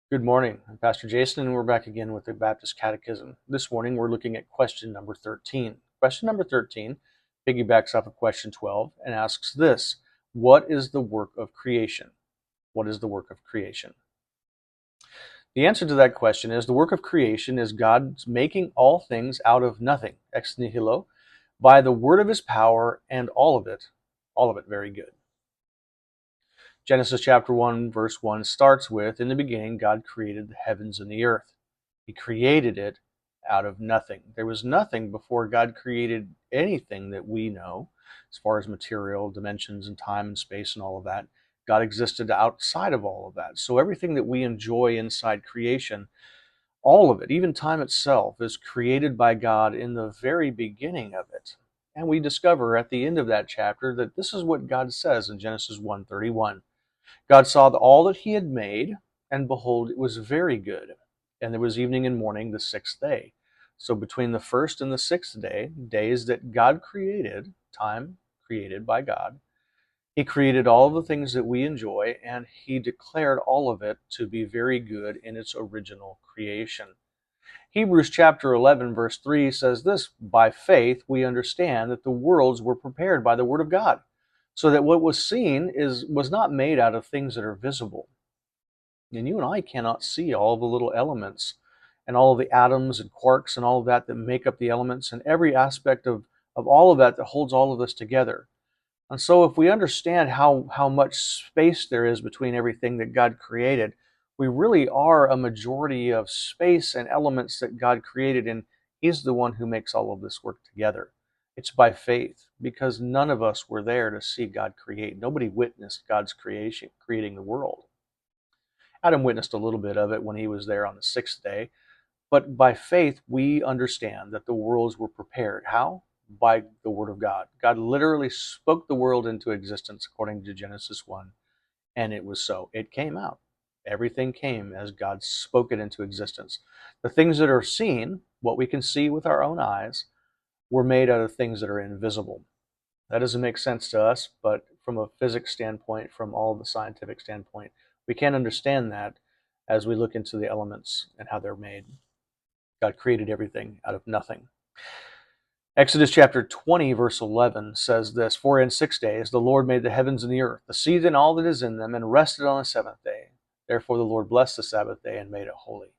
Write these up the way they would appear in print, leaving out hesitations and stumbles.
Good morning. I'm Pastor Jason, and we're back again with the Baptist Catechism. This morning, we're looking at question number 13. Question number 13 piggybacks off of question 12 and asks this: what is the work of creation? What is the work of creation? The answer to that question is the work of creation is God's making all things out of nothing, ex nihilo, by the word of his power, and all of it very good. Genesis chapter 1, verse 1 starts with, in the beginning, God created the heavens and the earth. He created it out of nothing. There was nothing before God created anything that we know, as far as material, dimensions, and time and space and all of that. God existed outside of all of that. So everything that we enjoy inside creation, all of it, even time itself, is created by God in the very beginning of it. And we discover at the end of that chapter that this is what God says in Genesis 1:31. God saw all that he had made, and behold, it was very good. And there was evening and morning the sixth day. So between the first and the sixth day, days that God created, time created by God, he created all of the things that we enjoy, and he declared all of it to be very good in its original creation. Hebrews chapter 11, verse 3 says this: by faith we understand that the worlds were prepared by the word of God, so that what was seen was not made out of things that are visible. And you and I cannot see all the little elements and all of the atoms and quarks and all of that make up the elements, and every aspect of all of that holds all of this together. And so if we understand how much space there is between everything that God created, we really are a majority of space and elements that God created, and he's the one who makes all of this work together. It's by faith, because none of us were there to see God create. Nobody witnessed God's creation, creating the world. Adam witnessed a little bit of it when he was there on the sixth day, but by faith we understand that the worlds were prepared. How? By the word of God. God literally spoke the world into existence according to Genesis 1, and it was so. It came out. Everything came as God spoke it into existence. The things that are seen, what we can see with our own eyes, were made out of things that are invisible. That doesn't make sense to us, but from a physics standpoint, from all the scientific standpoint, we can understand that as we look into the elements and how they're made. God created everything out of nothing. Exodus chapter 20, verse 11 says this: for in 6 days the Lord made the heavens and the earth, the sea and all that is in them, and rested on the seventh day. Therefore the Lord blessed the Sabbath day and made it holy.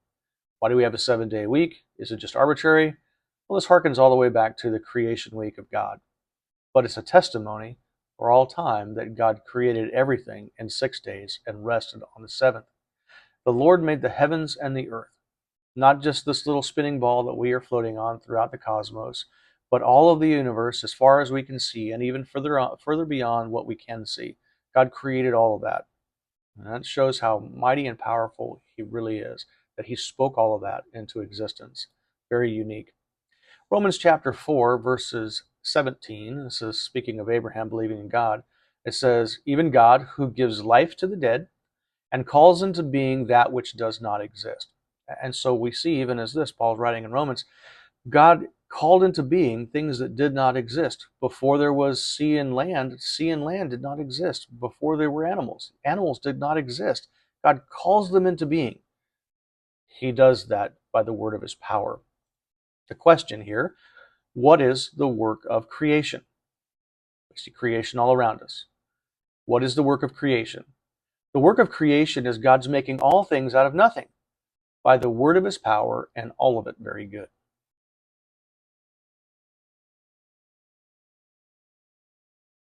Why do we have a 7-day week? Is it just arbitrary? Well, this harkens all the way back to the creation week of God. But it's a testimony for all time that God created everything in 6 days and rested on the seventh. The Lord made the heavens and the earth, not just this little spinning ball that we are floating on throughout the cosmos, but all of the universe as far as we can see, and even further beyond what we can see. God created all of that. And that shows how mighty and powerful he really is, that he spoke all of that into existence. Very unique. Romans chapter 4, verses 17, this is speaking of Abraham believing in God. It says, even God who gives life to the dead and calls into being that which does not exist. And so we see, even as this, Paul's writing in Romans, God called into being things that did not exist. Before there was sea and land did not exist. Before there were animals did not exist. God calls them into being. He does that by the word of his power. The question here: what is the work of creation? We see creation all around us. What is the work of creation? The work of creation is God's making all things out of nothing by the word of his power, and all of it very good.